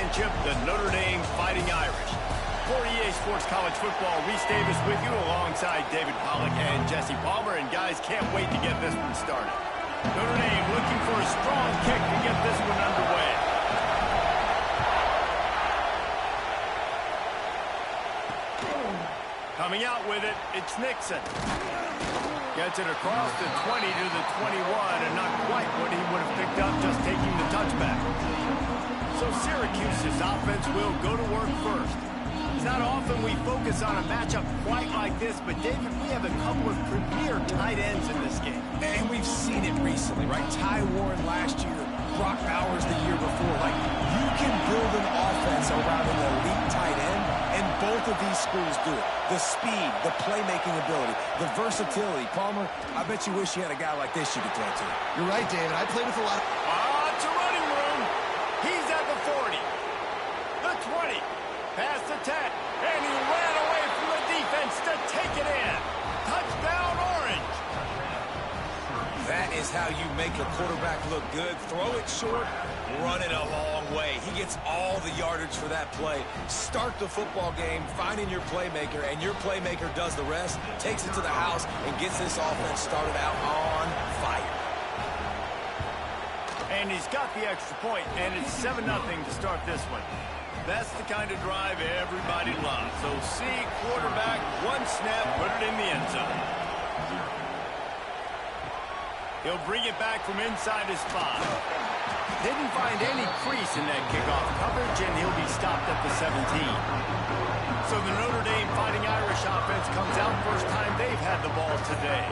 championship, the Notre Dame Fighting Irish. For EA Sports College Football, Reese Davis with you alongside David Pollack and Jesse Palmer. And guys, can't wait to get this one started. Notre Dame looking for a strong kick to get this one underway. Coming out with it, it's Nixon. Gets it across the 20 to the 21, and not quite what he would have picked up just taking the touchback. So Syracuse's offense will go to work first. It's not often we focus on a matchup quite like this, but David, we have a couple of premier tight ends in this game. And we've seen it recently, right? Ty Warren last year, Brock Bowers the year before. Like, you can build an offense around an elite tight end, and both of these schools do it. The speed, the playmaking ability, the versatility. Palmer, I bet you wish you had a guy like this you could throw to. You're right, David. I played with a lot of... It's a running room. He's at the 40. The 20. Past the 10. And he ran away from the defense to take it in. Touchdown, Orange. That is how you make a quarterback look good. Throw it short, run it a long way. He gets all the yardage for that play. Start the football game, finding your playmaker, and your playmaker does the rest, takes it to the house, and gets this offense started out on fire. And he's got the extra point, and it's 7-0 to start this one. That's the kind of drive everybody loves. So see quarterback, one snap, put it in the end zone. He'll bring it back from inside his 5. Didn't find any crease in that kickoff coverage, and he'll be stopped at the 17. So the Notre Dame Fighting Irish offense comes out first time they've had the ball today.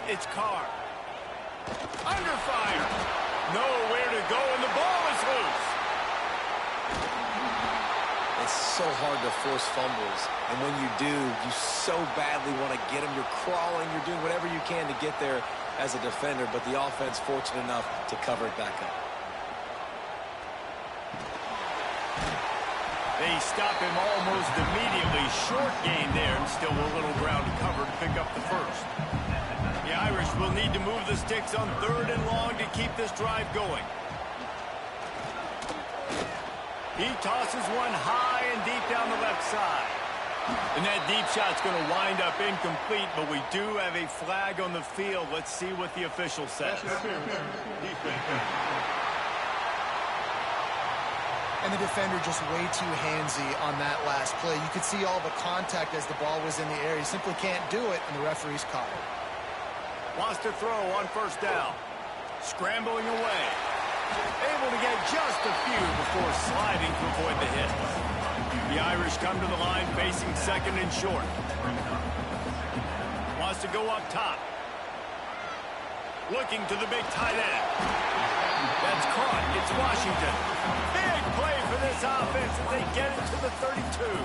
It's Carr. Under fire. Nowhere to go, and the ball is loose. It's so hard to force fumbles, and when you do, you so badly want to get them. You're crawling, you're doing whatever you can to get there as a defender, but the offense fortunate enough to cover it back up. They stop him almost immediately. Short gain there, and still a little ground to cover to pick up the first. The Irish will need to move the sticks on 3rd and long to keep this drive going. He tosses one high and deep down the left side. And that deep shot's going to wind up incomplete, but we do have a flag on the field. Let's see what the official says. And the defender just way too handsy on that last play. You could see all the contact as the ball was in the air. He simply can't do it, and the referee's caught it. Wants to throw on first down. Scrambling away. Able to get just a few before sliding to avoid the hit. The Irish come to the line facing 2nd and short. Wants to go up top. Looking to the big tight end. That's caught. It's Washington. Big play for this offense as they get it to the 32.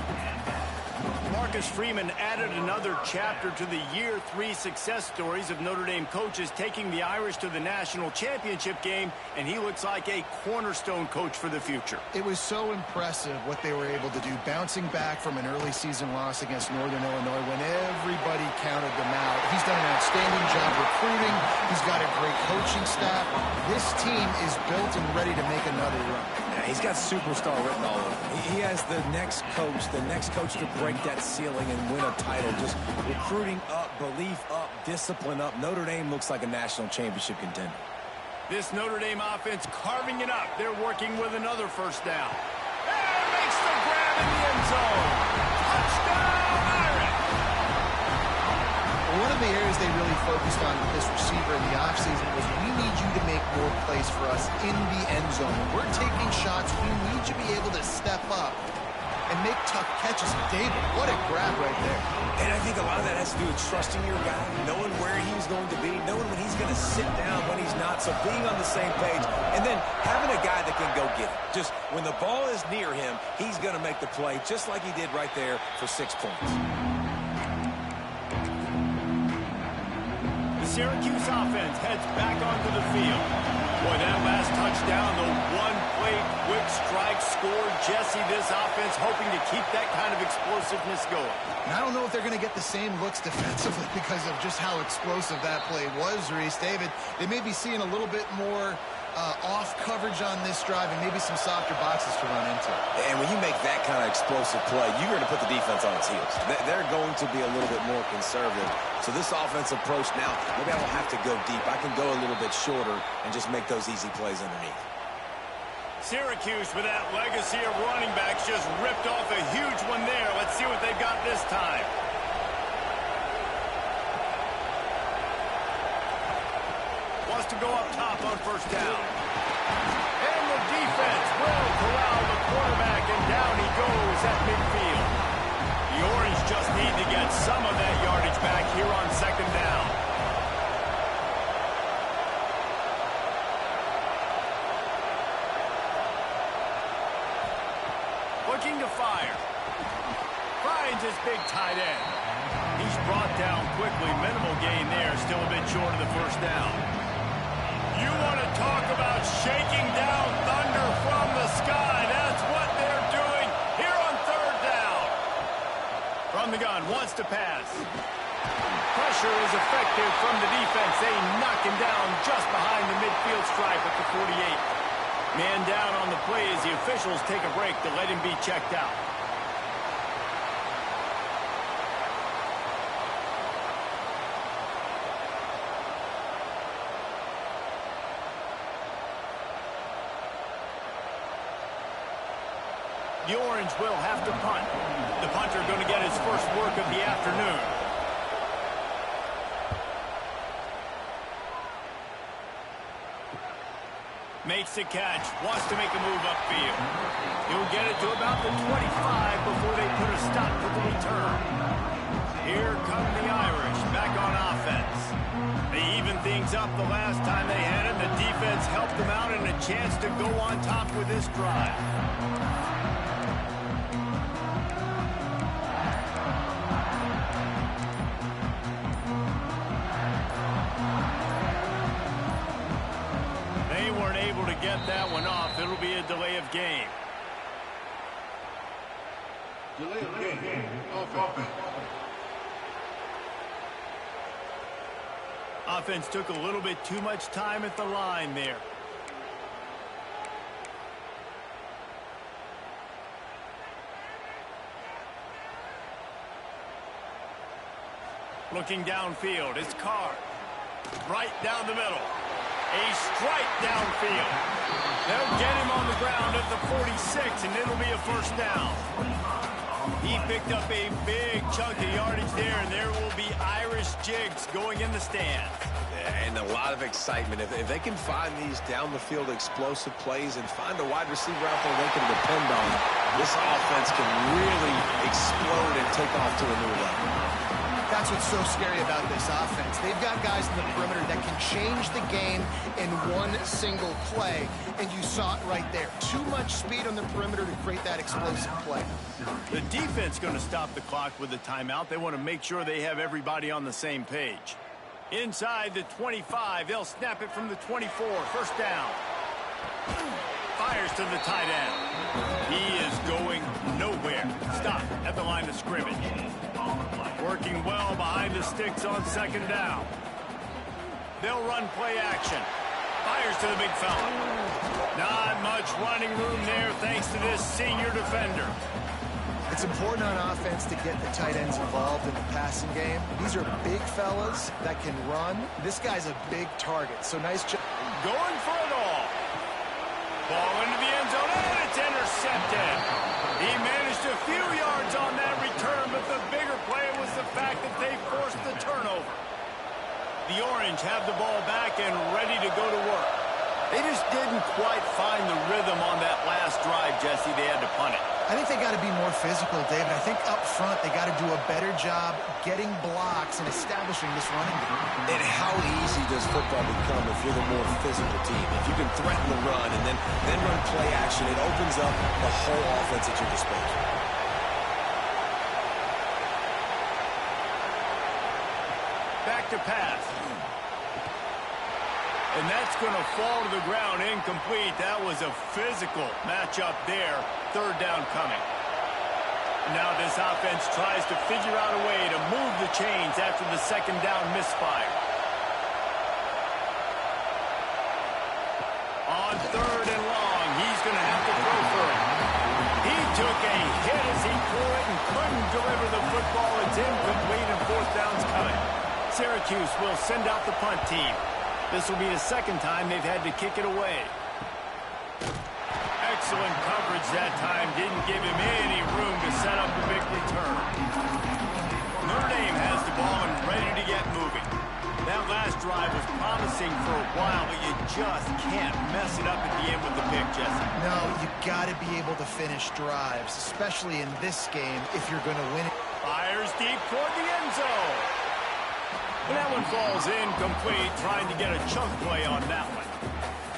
Marcus Freeman added another chapter to the year 3 success stories of Notre Dame coaches taking the Irish to the national championship game, and he looks like a cornerstone coach for the future. It was so impressive what they were able to do, bouncing back from an early season loss against Northern Illinois when everybody counted them out. He's done an outstanding job recruiting. He's got a great coaching staff. This team is built and ready to make another run. Yeah, he's got superstar written all over him. He has the next coach to break that ceiling and win a title. Just recruiting up, belief up, discipline up. Notre Dame looks like a national championship contender. This Notre Dame offense carving it up. They're working with another first down. And makes the grab in the end zone. Touchdown, Irish! One of the areas they really focused on with this receiver in the offseason was we need you to make more plays for us in the end zone. When we're taking shots, we need you to be able to step up and make tough catches. David, what a grab right there. And I think a lot of that has to do with trusting your guy, knowing where he's going to be, knowing when he's going to sit down, when he's not. So being on the same page, and then having a guy that can go get it. Just when the ball is near him, he's going to make the play, just like he did right there for 6 points. Syracuse offense heads back onto the field. Boy, that last touchdown, the one-play quick strike score. Jesse, this offense hoping to keep that kind of explosiveness going. And I don't know if they're going to get the same looks defensively because of just how explosive that play was, Reese. David, they may be seeing a little bit more off coverage on this drive and maybe some softer boxes to run into. And when you make that kind of explosive play, you're going to put the defense on its heels. They're going to be a little bit more conservative. So this offense approach now, maybe I don't have to go deep. I can go a little bit shorter and just make those easy plays underneath. Syracuse, with that legacy of running backs, just ripped off a huge one there. Let's see what they've got this time. Wants to go up top on first down. And the defense will corral the quarterback, and down he goes at midfield. The Orange just need to get some of that yardage back here on second down. Looking to fire. Finds his big tight end. He's brought down quickly. Minimal gain there. Still a bit short of the first down. You want to talk about shaking down thunder from the sky. That's what they're doing here on third down. From the gun, wants to pass. Pressure is effective from the defense. They knock him down just behind the midfield stripe at the 48. Man down on the play as the officials take a break to let him be checked out. The Orange will have to punt. The punter going to get his first work of the afternoon. Makes the catch. Wants to make a move upfield. He'll get it to about the 25 before they put a stop to the return. Here come the Irish back on offense. They evened things up the last time they had it. The defense helped them out and a chance to go on top with this drive. Get that one off. It'll be a delay of game. Delay of game. Offense took a little bit too much time at the line there. Looking downfield, it's Carr. Right down the middle. A strike downfield. They'll get him on the ground at the 46, and it'll be a first down. He picked up a big chunk of yardage there, and there will be Irish jigs going in the stands. And a lot of excitement. If they can find these down-the-field explosive plays and find a wide receiver out there they can depend on, this offense can really explode and take off to a new level. That's what's so scary about this offense. They've got guys in the perimeter that can change the game in one single play, and you saw it right there. Too much speed on the perimeter to create that explosive play. The defense going to stop the clock with a timeout. They want to make sure they have everybody on the same page. Inside the 25, they'll snap it from the 24. First down. Fires to the tight end. He is going nowhere. Stop at the line of scrimmage. Working well behind the sticks on second down. They'll run play action. Fires to the big fella. Not much running room there thanks to this senior defender. It's important on offense to get the tight ends involved in the passing game. These are big fellas that can run. This guy's a big target, so nice job. Going for it all. Ball into the end zone, and it's intercepted. He managed a few yards on that return, but the bigger play was the fact that they forced the turnover. The Orange have the ball back and ready to go to work. They just didn't quite find the rhythm on that last drive, Jesse. They had to punt it. I think they got to be more physical, David. I think up front they got to do a better job getting blocks and establishing this running game. And how easy does football become if you're the more physical team? If you can threaten the run and then run play action, it opens up the whole offense at your disposal. Back to pass. And that's going to fall to the ground incomplete. That was a physical matchup there. Third down coming. Now this offense tries to figure out a way to move the chains after the second down misfire. On third and long, he's going to have to throw for it. He took a hit as he threw it and couldn't deliver the football. It's incomplete and fourth down's coming. Syracuse will send out the punt team. This will be the second time they've had to kick it away. Excellent coverage that time. Didn't give him any room to set up a big return. Notre Dame has the ball and ready to get moving. That last drive was promising for a while, but you just can't mess it up at the end with the pick, Jesse. No, you got to be able to finish drives, especially in this game if you're going to win it. Fires deep toward the end zone. And that one falls incomplete, trying to get a chunk play on that one.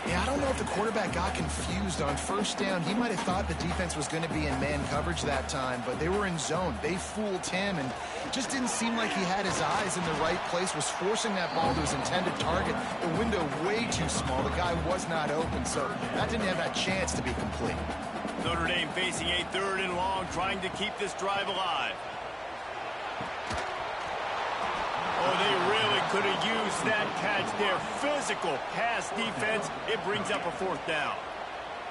Yeah, I don't know if the quarterback got confused on first down. He might have thought the defense was going to be in man coverage that time, but they were in zone. They fooled him and just didn't seem like he had his eyes in the right place, was forcing that ball to his intended target. The window way too small. The guy was not open, so that didn't have that chance to be complete. Notre Dame facing a third and long, trying to keep this drive alive. Oh, they really could have used that catch there. Physical pass defense. It brings up a fourth down.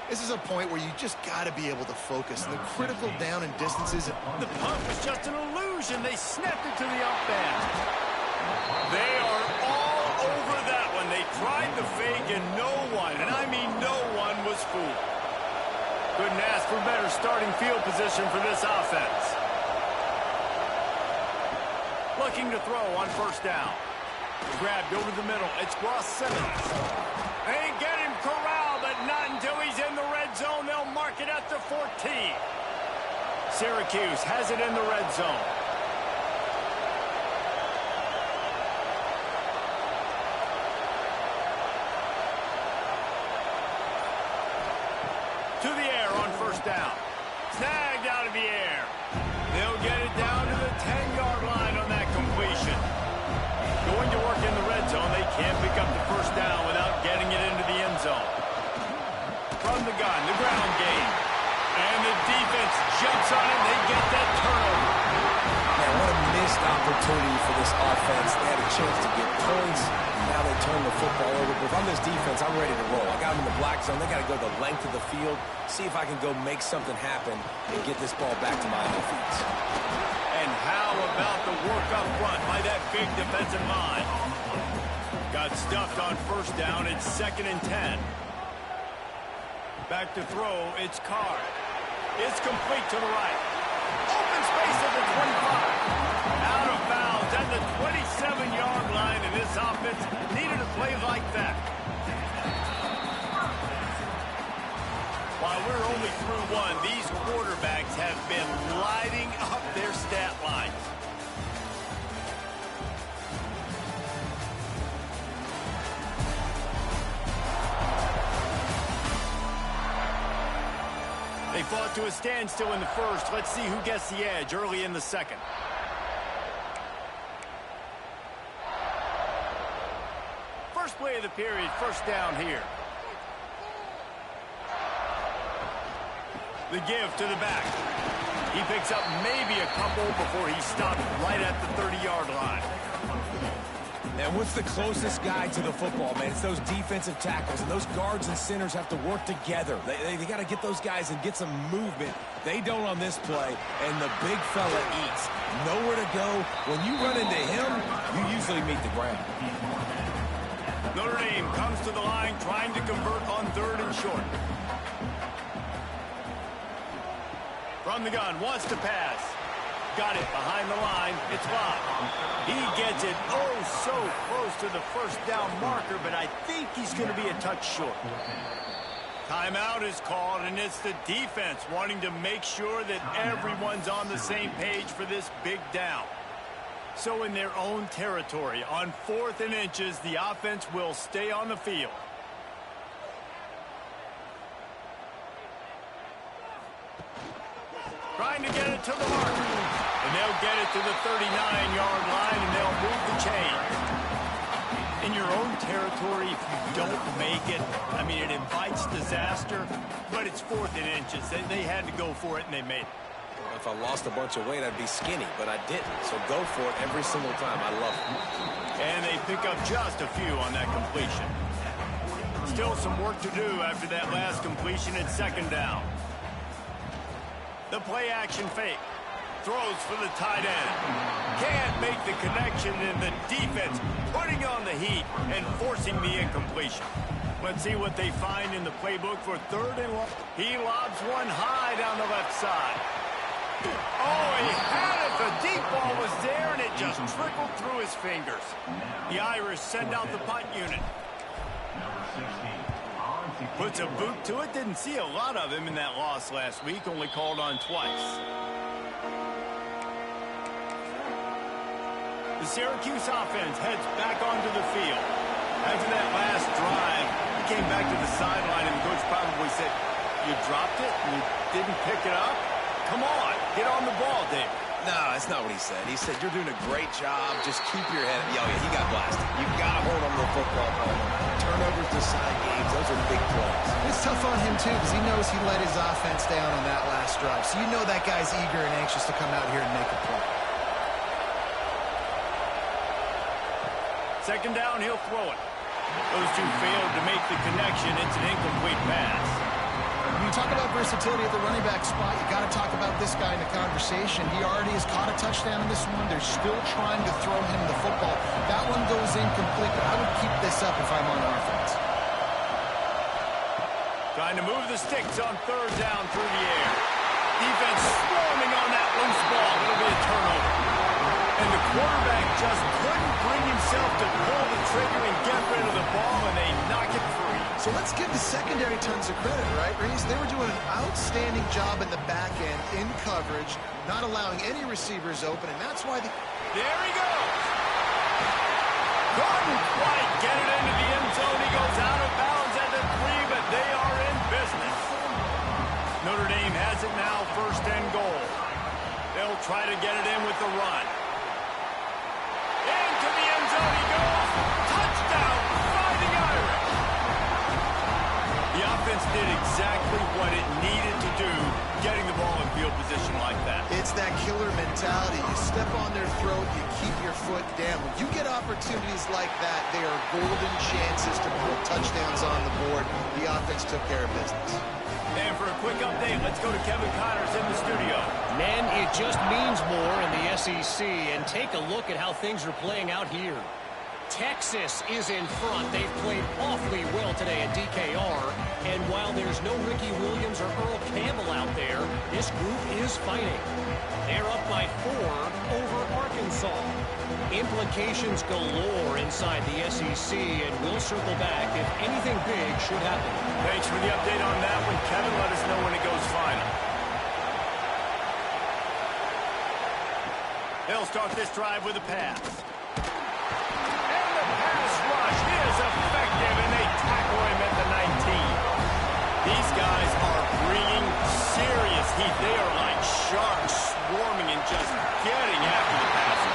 This is a point where you just got to be able to focus. The critical down and distances. The punt was just an illusion. They snapped it to the up-band. They are all over that one. They tried the fake and no one, and I mean no one, was fooled. Couldn't ask for better starting field position for this offense. Looking to throw on first down. Grabbed over the middle. It's Ross Simmons. They get him corralled, but not until he's in the red zone. They'll mark it at the 14. Syracuse has it in the red zone. To the air on first down. Snagged out of the air. They'll get it down to the 10-yard line on that completion. Going to work in the red zone. They can't pick up the first down without getting it into the end zone. From the gun, the ground game. And the defense jumps on it. They get that turnover. Man, what a missed opportunity for this offense. They had a chance to get points. Now they turn the football over. But if I'm this defense, I'm ready to roll. I got them in the black zone. They got to go the length of the field, see if I can go make something happen and get this ball back to my offense. And how about the work up front by that big defensive line? Got stuffed on first down. It's 2nd and 10. Back to throw. It's Carr. It's complete to the right. Open space at the 25. Out of bounds at the 27-yard line, and this offense needed a play like that. While we're only through one, these quarterbacks have been lighting up their stat lines. They fought to a standstill in the first. Let's see who gets the edge early in the second. First play of the period, first down here. The give to the back. He picks up maybe a couple before he stopped right at the 30-yard line. And what's the closest guy to the football, man? It's those defensive tackles, and those guards and centers have to work together. They got to get those guys and get some movement. They don't on this play, and the big fella eats. Nowhere to go. When you run into him, you usually meet the ground. Notre Dame comes to the line trying to convert on third and short. From the gun, wants to pass. Got it behind the line. It's locked. He gets it oh so close to the first down marker, but I think he's going to be a touch short. Timeout is called, and it's the defense wanting to make sure that everyone's on the same page for this big down. So in their own territory, on 4th and inches, the offense will stay on the field. Trying to get it to the marker. And they'll get it to the 39-yard line, and they'll move the chain. In your own territory, if you don't make it, I mean, it invites disaster, but it's 4th and inches. They had to go for it, and they made it. If I lost a bunch of weight, I'd be skinny, but I didn't. So go for it every single time. I love it. And they pick up just a few on that completion. Still some work to do after that last completion at 2nd down. The play action fake. Throws for the tight end. Can't make the connection, and the defense putting on the heat and forcing the incompletion. Let's see what they find in the playbook for 3rd and long. He lobs one high down the left side. Oh, he had it. The deep ball was there, and it just trickled through his fingers. The Irish send out the punt unit. Puts a boot to it. Didn't see a lot of him in that loss last week. Only called on twice. The Syracuse offense heads back onto the field. After that last drive, he came back to the sideline, and the coach probably said, "You dropped it and you didn't pick it up? Come on, get on the ball, David." No, that's not what he said. He said, "You're doing a great job. Just keep your head." Oh, yeah, he got blasted. You've got to hold on to the football. Turnovers decide games. Those are big plays. It's tough on him, too, because he knows he let his offense down on that last drive. So you know that guy's eager and anxious to come out here and make a play. 2nd down, he'll throw it. Those two failed to make the connection. It's an incomplete pass. When you talk about versatility at the running back spot, you got to talk about this guy in the conversation. He already has caught a touchdown in this one. They're still trying to throw him the football. That one goes incomplete, but I would keep this up if I'm on offense. Trying to move the sticks on 3rd down through the air. Defense swarming on that loose ball. It'll be a turnover. And the quarterback just couldn't bring himself to pull the trigger and get rid of the ball, and they knock it free. So let's give the secondary tons of credit, right, Reese? They were doing an outstanding job in the back end, in coverage, not allowing any receivers open, and that's why There he goes. Couldn't quite get it into the end zone. He goes out of bounds at the 3, but they are in business. Notre Dame has it now, 1st and goal. They'll try to get it in with the run. Into the end zone he goes. Touchdown, Fighting Irish. The offense did exactly what it needed to do, getting the ball in field position like that. it's that killer mentality. You step on their throat, you keep your foot down. When you get opportunities like that, they are golden chances to put touchdowns on the board. The offense took care of business. And for a quick update, let's go to Kevin Connors in the studio. Men, it just means more in the SEC, and take a look at how things are playing out here. Texas is in front. They've played awfully well today at DKR, and while there's no Ricky Williams or Earl Campbell out there, this group is fighting. They're up by 4 over Arkansas. Implications galore inside the SEC, and we'll circle back if anything big should happen. Thanks for the update on that one, Kevin. Let us know when it goes final. They'll start this drive with a pass. And the pass rush is effective, and they tackle him at the 19. These guys are bringing serious heat. They are like sharks swarming and just getting after the passer.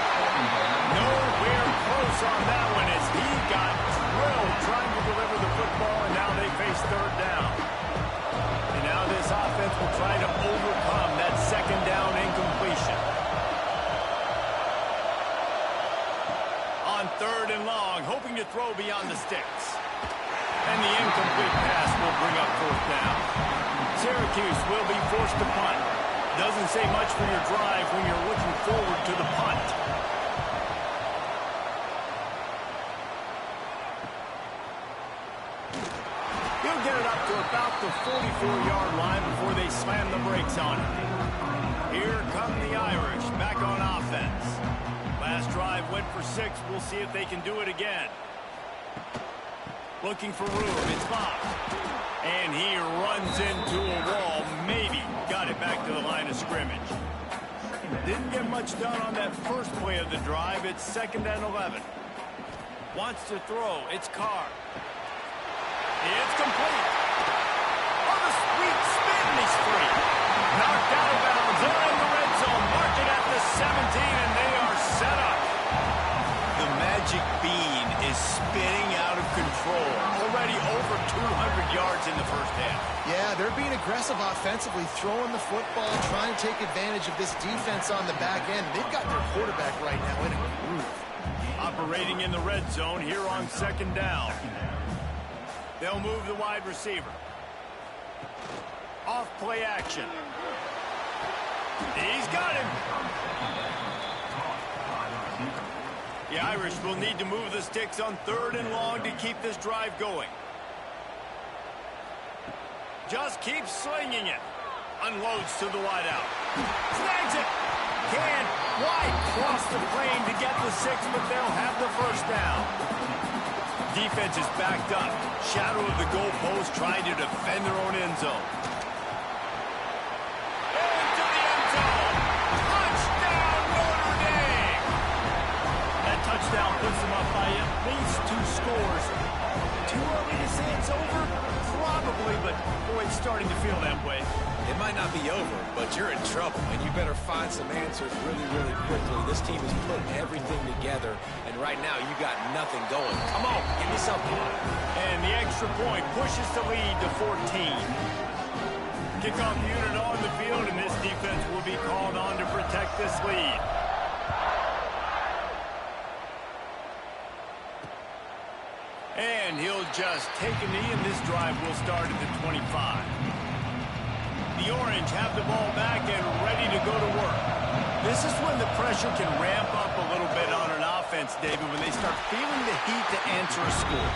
Nowhere close on that one as he got drilled trying to deliver the football, and now they face third down. And now this offense will try to overcome that second down incompletion. On third and long, hoping to throw beyond the sticks. And the incomplete pass will bring up fourth down. Syracuse will be forced to punt. Doesn't say much for your drive when you're looking forward to the punt. He'll get it up to about the 44-yard line before they slam the brakes on it. Here come the Irish back on offense. Last drive went for 6. We'll see if they can do it again. Looking for room. It's Bob. And he runs into a wall. Maybe got it back to the line of scrimmage. Didn't get much done on that first play of the drive. It's 2nd and 11. Wants to throw. It's Carr. It's complete. On the sweet spin, he's free. Knocked out of bounds. They're in the red zone. Mark it at the 17, and they are set up. The magic bean is spinning aggressive offensively, throwing the football, trying to take advantage of this defense on the back end. They've got their quarterback right now in a groove. Operating in the red zone here on second down. They'll move the wide receiver. Off play action. He's got him. The Irish will need to move the sticks on 3rd and long to keep this drive going. Just keeps slinging it. Unloads to the wideout. Snags it. Can wide cross the plane to get the 6, but they'll have the first down. Defense is backed up. Shadow of the goalpost trying to defend their own end zone. Into the end zone. Touchdown, Notre Dame. That touchdown puts them up by at least 2 scores. Too early to say it's over? Probably, but boy, it's starting to feel that way. It might not be over, but you're in trouble, and you better find some answers really, really quickly. This team is putting everything together, and right now you got nothing going. Come on, give me something. And the extra point pushes the lead to 14. Kickoff unit on the field, and this defense will be called on to protect this lead. And he'll just take a knee, and this drive will start at the 25. The Orange have the ball back and ready to go to work. This is when the pressure can ramp up a little bit on an offense, David, when they start feeling the heat to answer a score.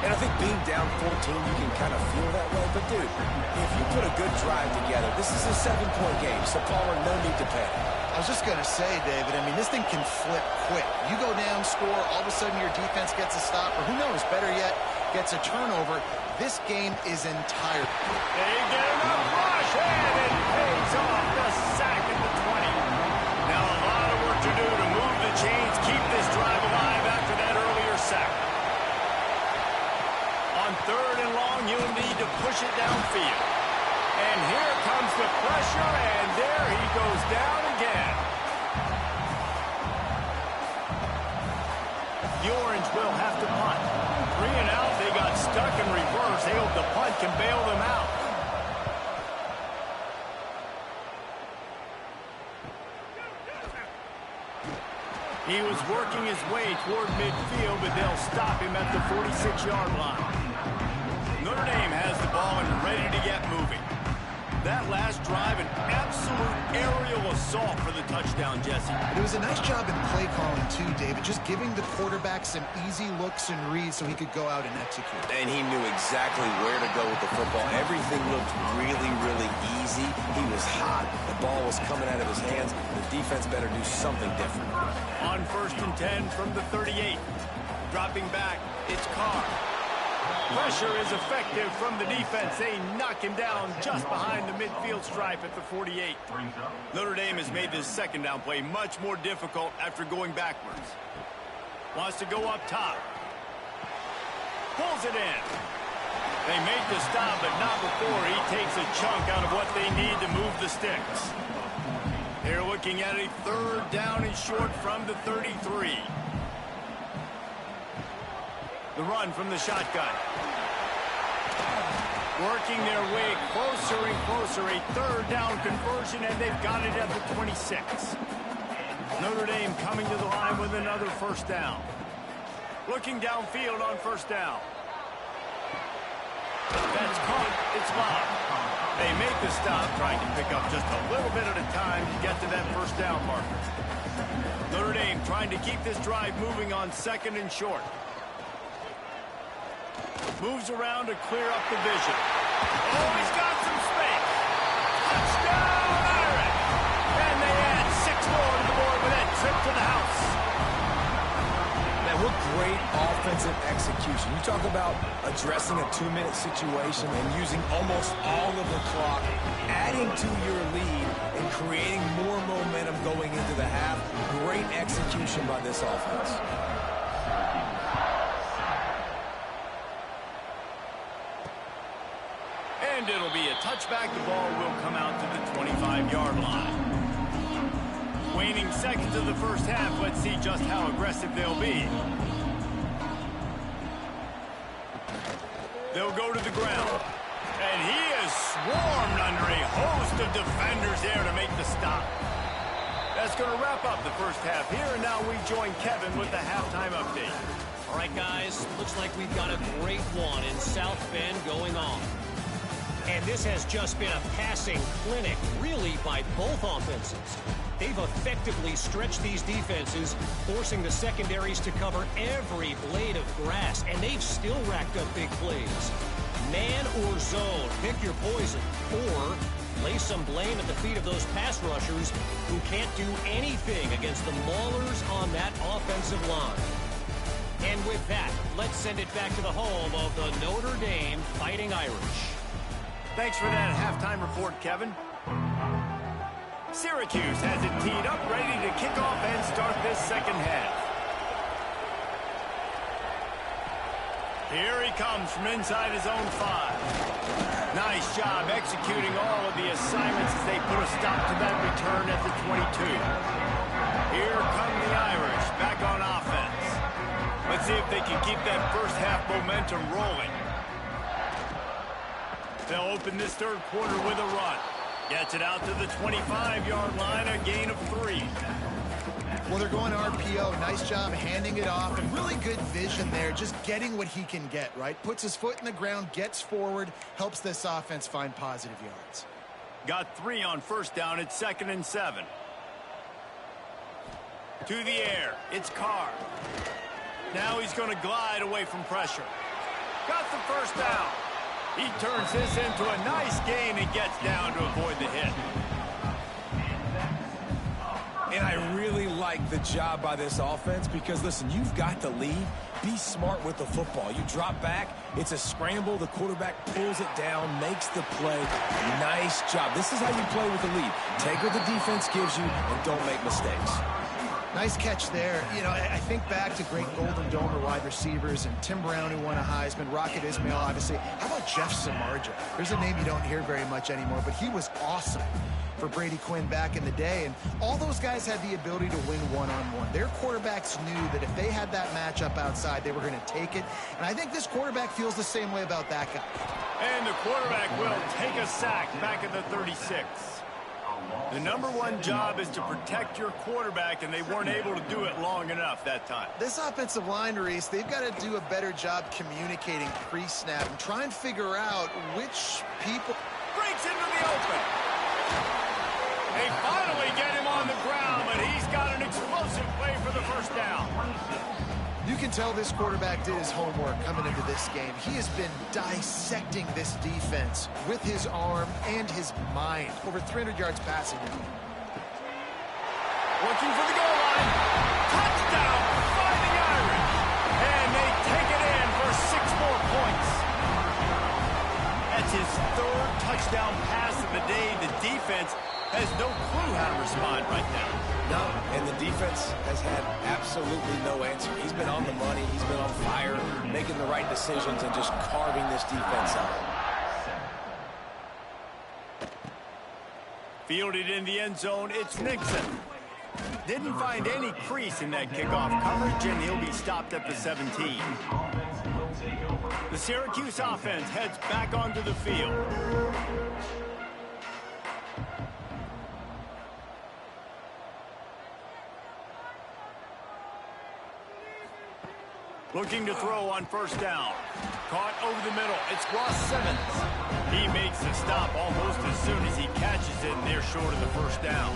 And I think being down 14, you can kind of feel that way. But, dude, if you put a good drive together, this is a 7-point game, so Palmer, no need to panic. I was just going to say, David, I mean, this thing can flip quick. You go down, score, all of a sudden your defense gets a stop, or who knows, better yet, gets a turnover. This game is entire. They get enough rush, and it pays off. The sack at the 20. Now a lot of work to do to move the chains, keep this drive alive after that earlier sack. On 3rd and long, you'll need to push it downfield. And here comes the pressure, and there he goes down again. The Orange will have to punt. 3 and out, they got stuck in reverse. They hope the punt can bail them out. He was working his way toward midfield, but they'll stop him at the 46-yard line. Notre Dame has the ball and ready to get moving. That last drive, an absolute aerial assault for the touchdown, Jesse. It was a nice job in play calling, too, David, just giving the quarterback some easy looks and reads so he could go out and execute. And he knew exactly where to go with the football. Everything looked really, really easy. He was hot. The ball was coming out of his hands. The defense better do something different. On 1st and 10 from the 38. Dropping back, it's Carr. Pressure is effective from the defense. They knock him down just behind the midfield stripe at the 48. Notre Dame has made this second down play much more difficult after going backwards. Wants to go up top. Pulls it in. They make the stop, but not before he takes a chunk out of what they need to move the sticks. They're looking at a 3rd down and short from the 33. The run from the shotgun. Working their way closer and closer. A 3rd down conversion, and they've got it at the 26. Notre Dame coming to the line with another 1st down. Looking downfield on 1st down. That's caught. It's loud. They make the stop, trying to pick up just a little bit at a time to get to that 1st down marker. Notre Dame trying to keep this drive moving on 2nd and short. Moves around to clear up the vision. Oh, he's got some space. Touchdown, Irish! And they add 6 more to the board with that trip to the house. Man, what great offensive execution. You talk about addressing a 2-minute situation and using almost all of the clock, adding to your lead and creating more momentum going into the half. Great execution by this offense. And it'll be a touchback. The ball will come out to the 25-yard line. Waning seconds of the first half. Let's see just how aggressive they'll be. They'll go to the ground. And he is was swarmed under a host of defenders there to make the stop. That's going to wrap up the first half here, and now we join Kevin with the halftime update. All right, guys, looks like we've got a great one in South Bend going on. And this has just been a passing clinic, really, by both offenses. They've effectively stretched these defenses, forcing the secondaries to cover every blade of grass, and they've still racked up big plays. Man or zone, pick your poison, or lay some blame at the feet of those pass rushers who can't do anything against the maulers on that offensive line. And with that, let's send it back to the home of the Notre Dame Fighting Irish. Thanks for that halftime report, Kevin. Syracuse has it teed up, ready to kick off and start this second half. Here he comes from inside his own 5. Nice job executing all of the assignments as they put a stop to that return at the 22. Here come the Irish back on offense. Let's see if they can keep that first half momentum rolling. They'll open this third quarter with a run. Gets it out to the 25-yard line, a gain of 3. Well, they're going RPO. Nice job handing it off, and really good vision there, just getting what he can get, right? Puts his foot in the ground, gets forward, helps this offense find positive yards. Got 3 on first down. It's 2nd and 7. To the air. It's Carr. Now he's going to glide away from pressure. Got the first down. He turns this into a nice gain and gets down to avoid the hit. And I really like the job by this offense because, listen, you've got the lead. Be smart with the football. You drop back, it's a scramble. The quarterback pulls it down, makes the play. Nice job. This is how you play with the lead. Take what the defense gives you and don't make mistakes. Nice catch there. You know, I think back to great Golden Dome wide receivers and Tim Brown, who won a Heisman, Rocket Ismail, obviously. How about Jeff Samardzija? There's a name you don't hear very much anymore, but he was awesome for Brady Quinn back in the day. And all those guys had the ability to win one-on-one. Their quarterbacks knew that if they had that matchup outside, they were going to take it. And I think this quarterback feels the same way about that guy. And the quarterback will take a sack back at the 36. The number one job is to protect your quarterback, and they weren't able to do it long enough that time. This offensive line, Reese, they've got to do a better job communicating pre-snap and try and figure out which people... Breaks into the open. They finally get him on the ground, but he's got an explosive play for the first down. You can tell this quarterback did his homework coming into this game. He has been dissecting this defense with his arm and his mind. Over 300 yards passing. Looking for the goal line. Touchdown by the Irish. And they take it in for 6 more points. That's his 3rd touchdown pass of the day. The defense has no clue how to respond right now. No, and the defense has had absolutely no answer. He's been on the money. He's been on fire, making the right decisions and just carving this defense up. Fielded in the end zone, it's Nixon. Didn't find any crease in that kickoff coverage, and he'll be stopped at the 17. The Syracuse offense heads back onto the field. Looking to throw on first down. Caught over the middle. It's Ross Simmons. He makes the stop almost as soon as he catches it, and they're short of the first down.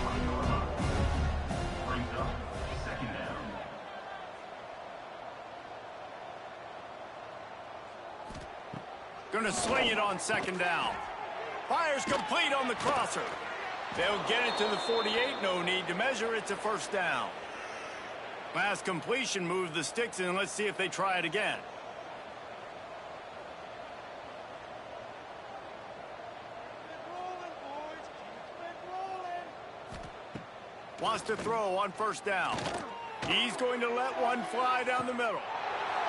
Going to swing it on 2nd down. Fires complete on the crosser. They'll get it to the 48. No need to measure. It's a first down. Last completion moved the sticks in. Let's see if they try it again. Wants to throw on first down. He's going to let one fly down the middle.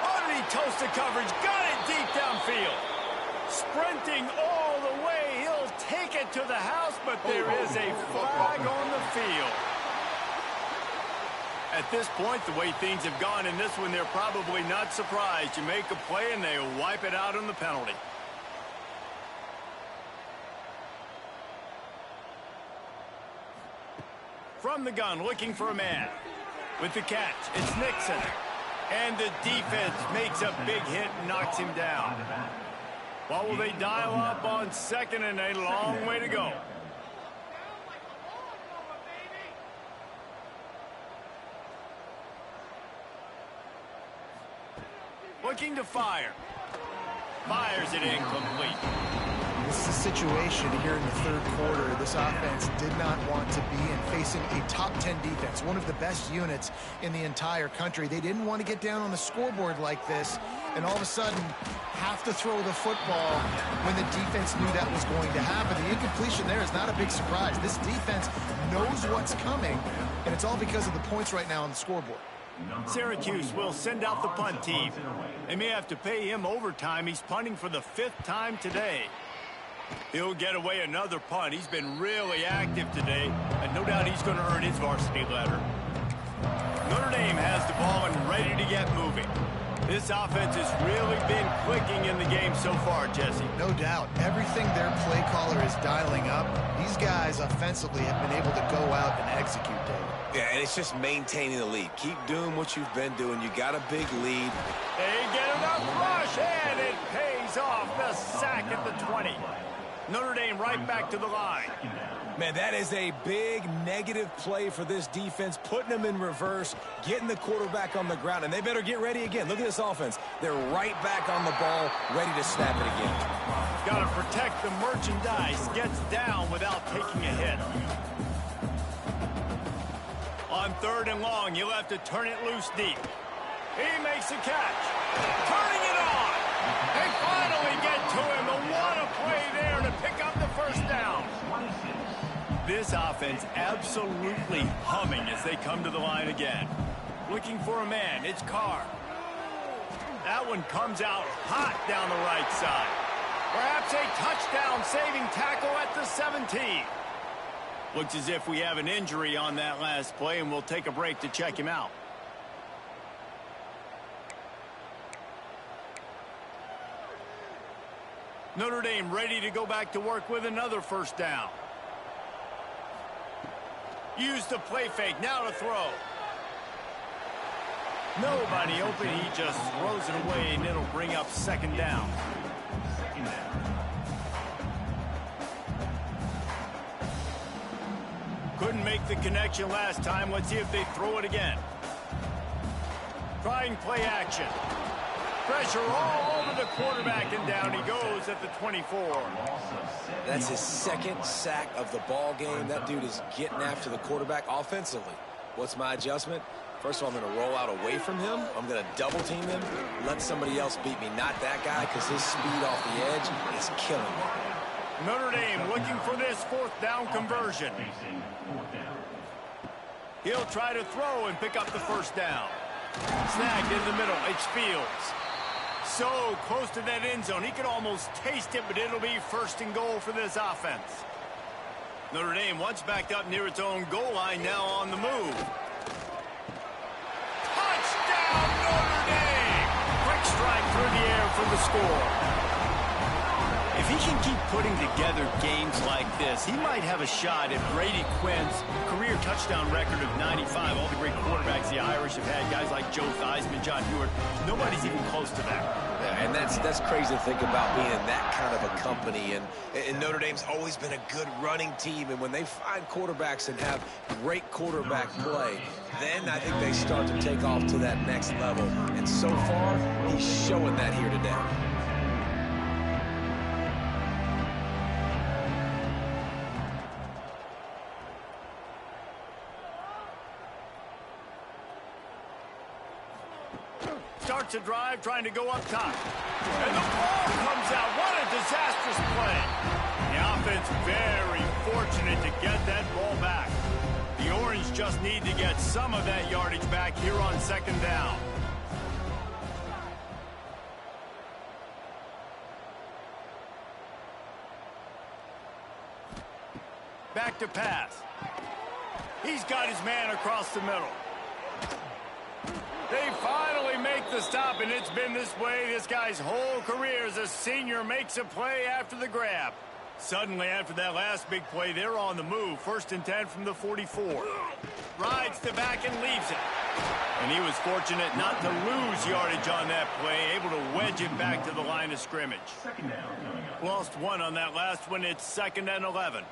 Oh, did he toast the coverage? Got it deep downfield. Sprinting all the way. He'll take it to the house, but there is a flag on the field. At this point, the way things have gone in this one, they're probably not surprised. You make a play, and they wipe it out on the penalty. From the gun, looking for a man. With the catch, it's Nixon. And the defense makes a big hit and knocks him down. What will they dial up on second, and a long way to go? Looking to fire. Fires it incomplete. This is a situation here in the third quarter this offense did not want to be in, facing a top 10 defense, one of the best units in the entire country. They didn't want to get down on the scoreboard like this and all of a sudden have to throw the football when the defense knew that was going to happen. The incompletion there is not a big surprise. This defense knows what's coming, and it's all because of the points right now on the scoreboard. Syracuse will send out the punt team. They may have to pay him overtime. He's punting for the 5th time today. He'll get away another punt. He's been really active today, and no doubt he's going to earn his varsity letter. Notre Dame has the ball and ready to get moving. This offense has really been clicking in the game so far, Jesse. No doubt. Everything their play caller is dialing up, these guys offensively have been able to go out and execute, Dave. Yeah, and it's just maintaining the lead. Keep doing what you've been doing. You got a big lead. They get enough rush, and it pays off. The sack at the 20. Notre Dame right back to the line. Man, that is a big negative play for this defense, putting them in reverse, getting the quarterback on the ground, and they better get ready again. Look at this offense. They're right back on the ball, ready to snap it again. Got to protect the merchandise. Gets down without taking a hit. On 3rd and long, you'll have to turn it loose deep. He makes a catch. Turning it on. They finally get to him. What a play there to pick up the first down. This offense absolutely humming as they come to the line again. Looking for a man. It's Carr. That one comes out hot down the right side. Perhaps a touchdown-saving tackle at the 17. Looks as if we have an injury on that last play, and we'll take a break to check him out. Notre Dame ready to go back to work with another first down. Use the play fake, now to throw. Nobody open, he just throws it away, and it'll bring up 2nd down. Couldn't make the connection last time. Let's see if they throw it again. Trying play action. Pressure all over the quarterback, and down he goes at the 24. That's his 2nd sack of the ball game. That dude is getting after the quarterback offensively. What's my adjustment? First of all, I'm going to roll out away from him. I'm going to double team him. Let somebody else beat me, not that guy, because his speed off the edge is killing me. Notre Dame looking for this 4th down conversion. He'll try to throw and pick up the first down. Snagged in the middle. It's Fields. So close to that end zone. He could almost taste it, but it'll be 1st and goal for this offense. Notre Dame once backed up near its own goal line, now on the move. Touchdown, Notre Dame! Quick strike through the air for the score. If he can keep putting together games like this, he might have a shot at Brady Quinn's career touchdown record of 95. All the great quarterbacks the Irish have had, guys like Joe Theismann, John Hewitt, nobody's even close to that. Yeah, and that's crazy to think about being in that kind of a company. And Notre Dame's always been a good running team. And when they find quarterbacks and have great quarterback play, then I think they start to take off to that next level. And so far, he's showing that here today. Starts a drive trying to go up top. And the ball comes out. What a disastrous play. The offense very fortunate to get that ball back. The Orange just need to get some of that yardage back here on 2nd down. Back to pass. He's got his man across the middle. They finally make the stop, and it's been this way this guy's whole career as a senior. Makes a play after the grab. Suddenly, after that last big play, they're on the move. 1st and 10 from the 44. Rides the back and leaves it. And he was fortunate not to lose yardage on that play, able to wedge it back to the line of scrimmage. Lost 1 on that last one. It's 2nd and 11.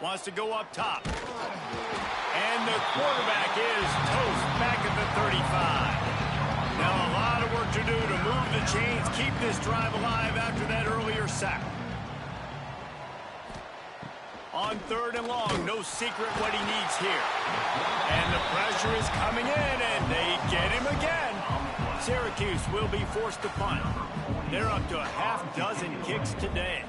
Wants to go up top. And the quarterback is toast back at the 35. Now a lot of work to do to move the chains, keep this drive alive after that earlier sack. On 3rd and long, no secret what he needs here. And the pressure is coming in, and they get him again. Syracuse will be forced to punt. They're up to a half-dozen kicks today.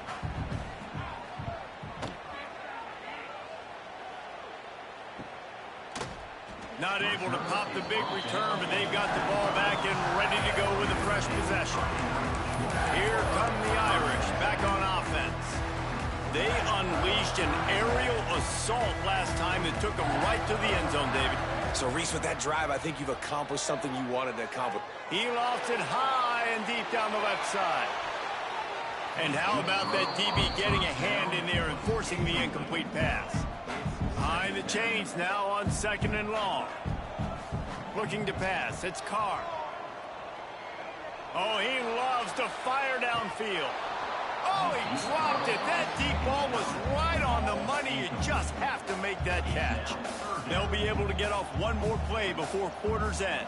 Not able to pop the big return, but they've got the ball back and ready to go with a fresh possession. Here come the Irish back on offense. They unleashed an aerial assault last time that took them right to the end zone, David. So, Reese, with that drive, I think you've accomplished something you wanted to accomplish. He lofted high and deep down the left side. And how about that DB getting a hand in there and forcing the incomplete pass? Behind the chains now on 2nd and long. Looking to pass. It's Carr. Oh, he loves to fire downfield. Oh, he dropped it. That deep ball was right on the money. You just have to make that catch. They'll be able to get off one more play before quarter's end.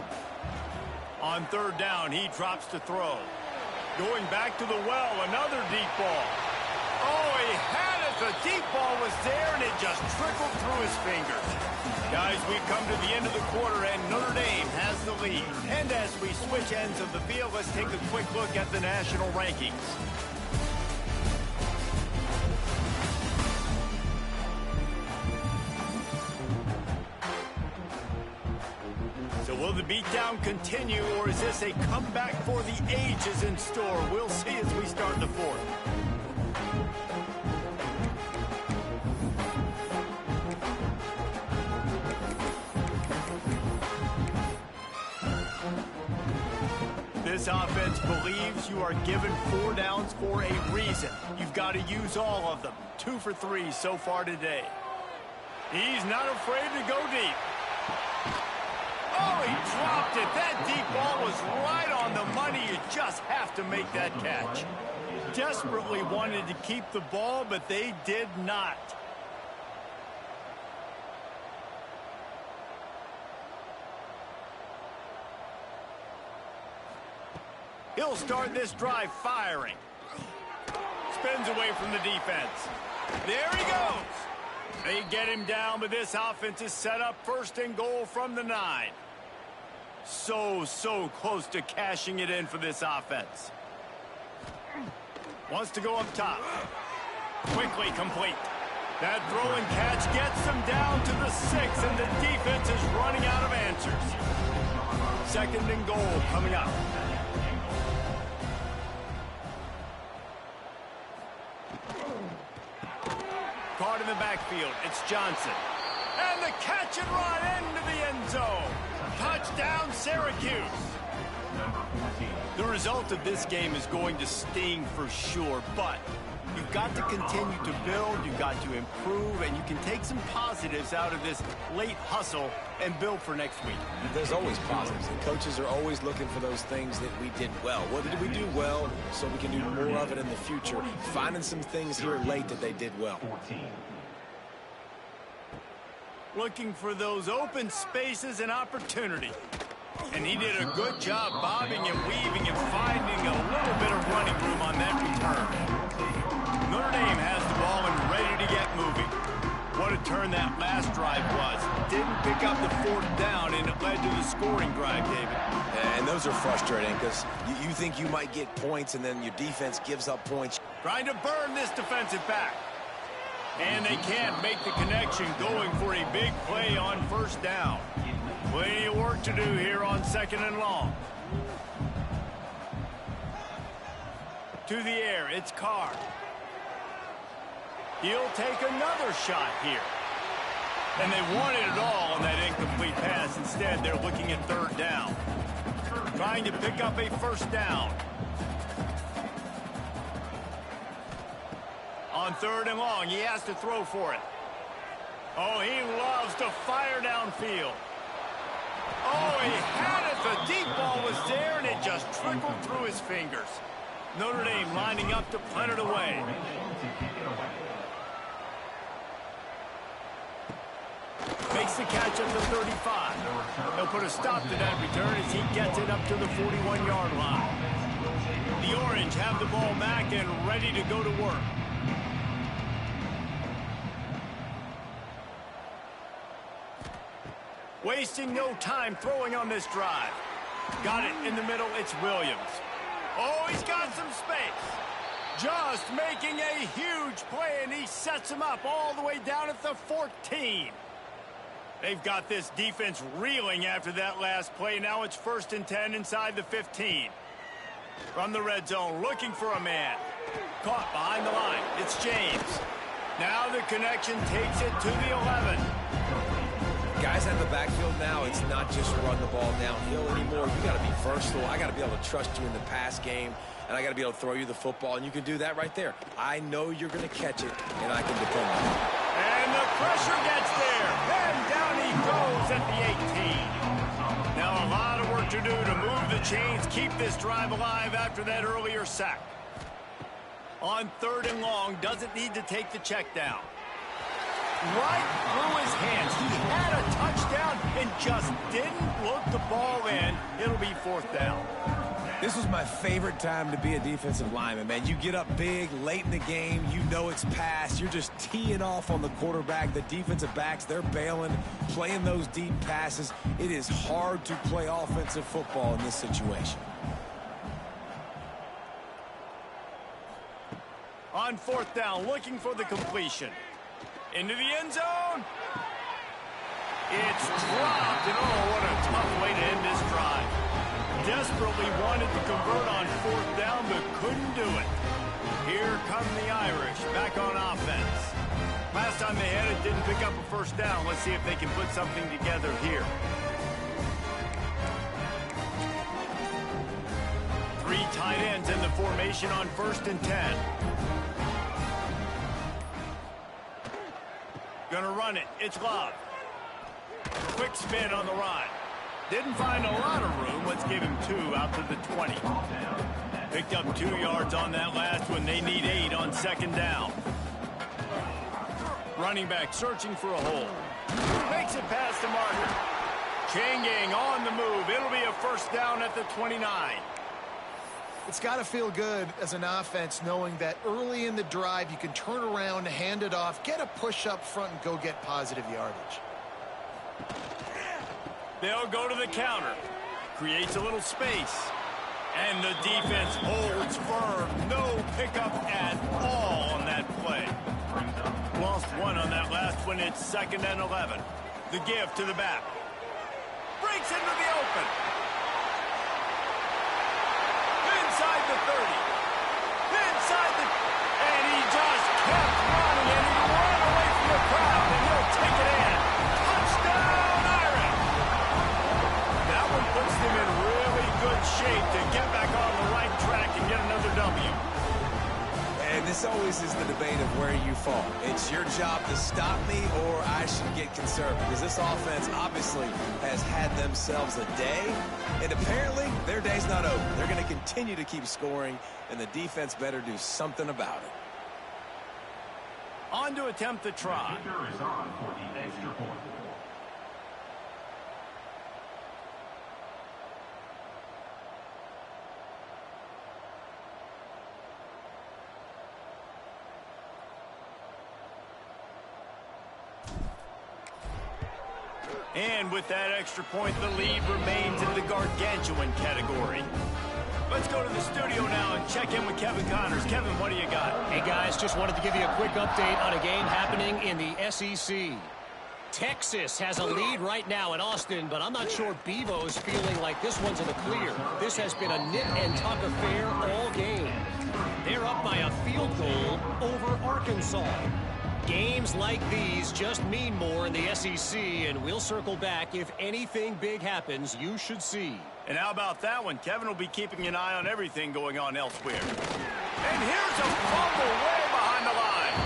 On 3rd down, he drops to throw. Going back to the well, another deep ball. Oh, he had it. The deep ball was there, and it just trickled through his fingers. Guys, we've come to the end of the quarter, and Notre Dame has the lead. And as we switch ends of the field, let's take a quick look at the national rankings. So will the beatdown continue, or is this a comeback for the ages in store? We'll see as we start the 4th. This offense believes you are given 4 downs for a reason. You've got to use all of them. 2 for 3 so far today. He's not afraid to go deep. Oh, he dropped it. That deep ball was right on the money. You just have to make that catch. Desperately wanted to keep the ball, but they did not. He'll start this drive firing. Spins away from the defense. There he goes. They get him down, but this offense is set up 1st and goal from the 9. So close to cashing it in for this offense. Wants to go up top. Quickly complete. That throw and catch gets them down to the 6, and the defense is running out of answers. 2nd and goal coming up. Caught in the backfield. It's Johnson. And the catch and run into the end zone. Touchdown, Syracuse. The result of this game is going to sting for sure, but you've got to continue to build, you've got to improve, and you can take some positives out of this late hustle and build for next week. There's always positives. The coaches are always looking for those things that we did well. What did we do well so we can do more of it in the future? Finding some things here late that they did well. Looking for those open spaces and opportunity. And he did a good job bobbing and weaving and finding a little bit of running room on that return. Notre Dame has the ball and ready to get moving. What a turn that last drive was. Didn't pick up the 4th down, and it led to the scoring drive, David. And those are frustrating because you think you might get points, and then your defense gives up points. Trying to burn this defensive back. And they can't make the connection, going for a big play on 1st down. Plenty of work to do here on 2nd and long. To the air, it's Carr. He'll take another shot here. And they wanted it all on that incomplete pass. Instead, they're looking at 3rd down. Trying to pick up a 1st down. On 3rd and long, he has to throw for it. Oh, he loves to fire downfield. Oh, he had it. The deep ball was there, and it just trickled through his fingers. Notre Dame lining up to punt it away. Makes the catch at the 35. He'll put a stop to that return as he gets it up to the 41-yard line. The Orange have the ball back and ready to go to work. Wasting no time throwing on this drive. Got it in the middle. It's Williams. Oh, he's got some space. Just making a huge play, and he sets him up all the way down at the 14. They've got this defense reeling after that last play. Now it's 1st and 10 inside the 15. From the red zone, looking for a man. Caught behind the line. It's James. Now the connection takes it to the 11. Guys in the backfield now, it's not just run the ball downhill anymore. You got to be versatile. I got to be able to trust you in the pass game, and I got to be able to throw you the football, and you can do that right there. I know you're going to catch it, and I can depend on it. And the pressure gets there. And down he goes at the 18. Now a lot of work to do to move the chains, keep this drive alive after that earlier sack. On 3rd and long, doesn't need to take the check down. Right through his hands. He had a touchdown and just didn't look the ball in. It'll be 4th down. This was my favorite time to be a defensive lineman, man. You get up big, late in the game, you know it's past. You're just teeing off on the quarterback. The defensive backs, they're bailing, playing those deep passes. It is hard to play offensive football in this situation. On 4th down, looking for the completion. Into the end zone. It's dropped, and oh, what a tough way to end this drive. Desperately wanted to convert on 4th down, but couldn't do it. Here come the Irish, back on offense. Last time they had it, didn't pick up a 1st down. Let's see if they can put something together here. 3 tight ends in the formation on 1st and 10. Gonna run it. It's Love. Quick spin on the run. Didn't find a lot of room. Let's give him 2 out to the 20. Picked up 2 yards on that last one. They need 8 on 2nd down. Running back searching for a hole. Makes it past the marker. Chain gang on the move. It'll be a 1st down at the 29. It's got to feel good as an offense knowing that early in the drive you can turn around, hand it off, get a push up front, and go get positive yardage. They'll go to the counter. Creates a little space. And the defense holds firm. No pickup at all on that play. Lost 1 on that last one. It's 2nd and 11. The give to the back. Breaks into the open. Inside the 30. Inside the... And he just kept running, and he ran away from the crowd, and he'll take it in. Touchdown, Irish! That one puts them in really good shape to get back on the right track and get another W. And this always is the debate of where you fall. It's your job to stop me, or I should get conservative. Because this offense obviously has had themselves a day, and apparently their day's not over. They're going to continue to keep scoring, and the defense better do something about it. On to attempt the try. Is on for the extra point. And with that extra point, the lead remains in the gargantuan category. Let's go to the studio now and check in with Kevin Connors. Kevin, what do you got? Hey, guys, just wanted to give you a quick update on a game happening in the SEC. Texas has a lead right now in Austin, but I'm not sure Bevo's feeling like this one's in the clear. This has been a nip and tuck affair all game. They're up by a field goal over Arkansas. Games like these just mean more in the SEC, and we'll circle back if anything big happens you should see. And how about that one? Kevin will be keeping an eye on everything going on elsewhere. And here's a fumble way behind the line.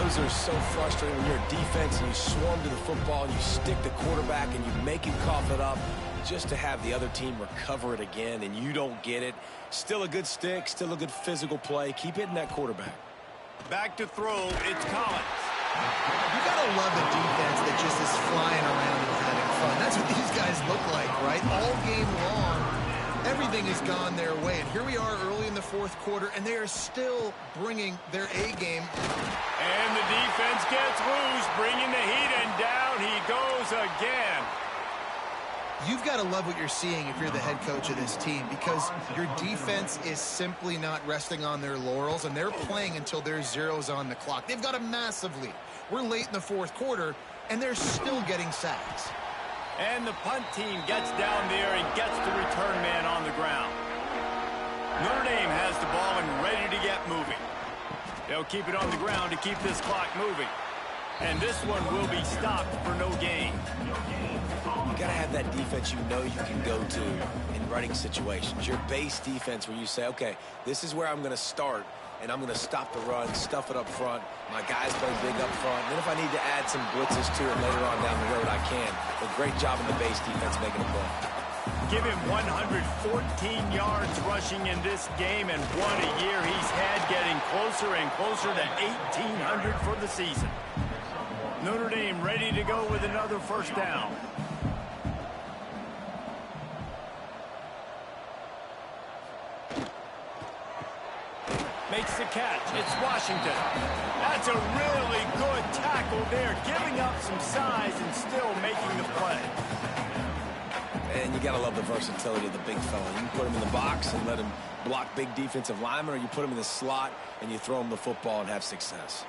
those are so frustrating when you're a defense and you swarm to the football and you stick the quarterback and you make him cough it up just to have the other team recover it again and you don't get it. Still a good stick, still a good physical play. Keep hitting that quarterback. Back to throw, it's Collins. You gotta love a defense that just is flying around and having fun. That's what these guys look like, right? All game long, everything has gone their way. And here we are early in the fourth quarter, and they are still bringing their A game. And the defense gets loose, bringing the heat, and down he goes again. You've got to love what you're seeing if you're the head coach of this team, because your defense is simply not resting on their laurels, and they're playing until there's zeros on the clock. They've got a massive lead. We're late in the fourth quarter, and they're still getting sacks. And the punt team gets down there and gets the return man on the ground. Notre Dame has the ball and ready to get moving. They'll keep it on the ground to keep this clock moving. And this one will be stopped for no gain. You got to have that defense you know you can go to in running situations. Your base defense where you say, okay, this is where I'm going to start, and I'm going to stop the run, stuff it up front. My guys play big up front. Then if I need to add some blitzes to it later on down the road, I can. But great job in the base defense making a play. Give him 114 yards rushing in this game, and what a year he's had, getting closer and closer to 1,800 for the season. Notre Dame ready to go with another first down. Makes the catch. It's Washington. That's a really good tackle there, giving up some size and still making the play. And you got to love the versatility of the big fella. You can put him in the box and let him block big defensive linemen, or you put him in the slot and you throw him the football and have success.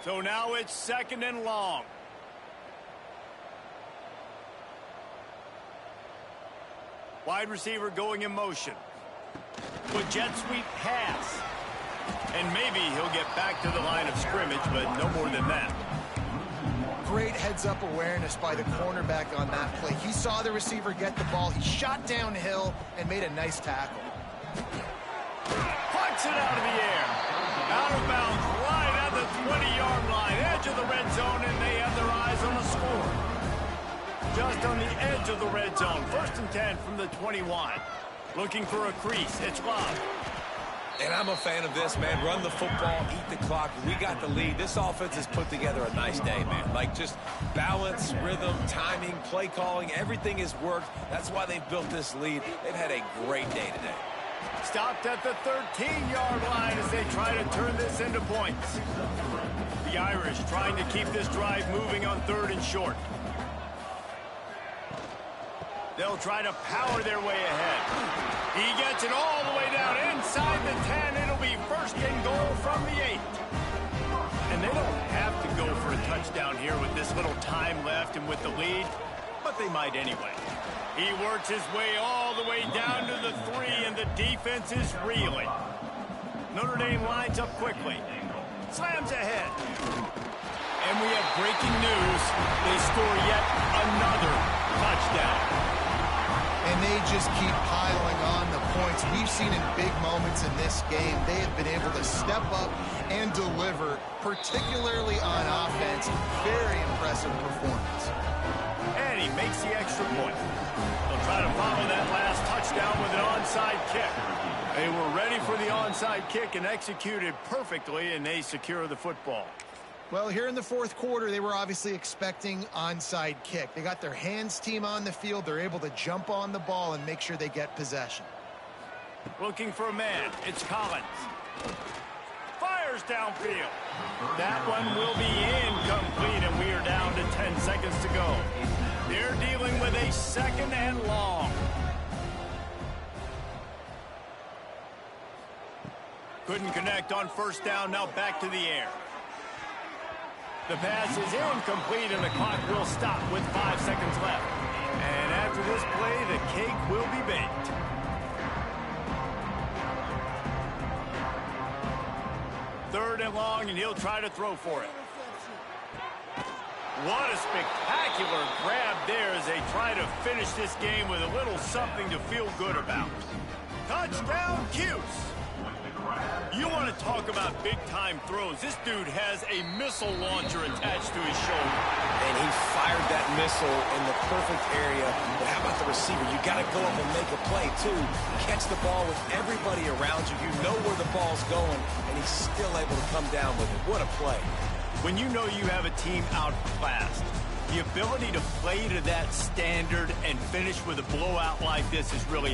So now it's second and long. Wide receiver going in motion. With jet sweep pass. And maybe he'll get back to the line of scrimmage, but no more than that. Great heads-up awareness by the cornerback on that play. He saw the receiver get the ball. He shot downhill and made a nice tackle. Punts it out of the air. Out of bounds, right at the 20-yard line. Edge of the red zone, and they have their eyes on the score. Just on the edge of the red zone. First and 10 from the 21. Looking for a crease. It's Love. And I'm a fan of this, man. Run the football, eat the clock. We got the lead. This offense has put together a nice day, man. Like, just balance, rhythm, timing, play calling, everything has worked. That's why they've built this lead. They've had a great day today. Stopped at the 13-yard line as they try to turn this into points. The Irish trying to keep this drive moving on third and short. They'll try to power their way ahead. He gets it all the way down inside the 10. It'll be first and goal from the 8. And they don't have to go for a touchdown here with this little time left and with the lead, but they might anyway. He works his way all the way down to the 3, and the defense is reeling. Notre Dame lines up quickly. Slams ahead. And we have breaking news. They score yet another touchdown. And they just keep piling on the points. We've seen in big moments in this game, they have been able to step up and deliver, particularly on offense. Very impressive performance. And he makes the extra point. They'll try to follow that last touchdown with an onside kick. They were ready for the onside kick and executed perfectly, and they secure the football. Well, here in the fourth quarter, they were obviously expecting onside kick. They got their hands team on the field. They're able to jump on the ball and make sure they get possession. Looking for a man. It's Collins. Fires downfield. That one will be incomplete, and we are down to 10 seconds to go. They're dealing with a second and long. Couldn't connect on first down. Now back to the air. The pass is incomplete, and the clock will stop with 5 seconds left. And after this play, the cake will be baked. Third and long, and he'll try to throw for it. What a spectacular grab there as they try to finish this game with a little something to feel good about. Touchdown, Cuse! You want to talk about big-time throws. This dude has a missile launcher attached to his shoulder. And he fired that missile in the perfect area. But how about the receiver? You got to go up and make a play, too. Catch the ball with everybody around you. You know where the ball's going, and he's still able to come down with it. What a play. When you know you have a team outclassed, the ability to play to that standard and finish with a blowout like this is really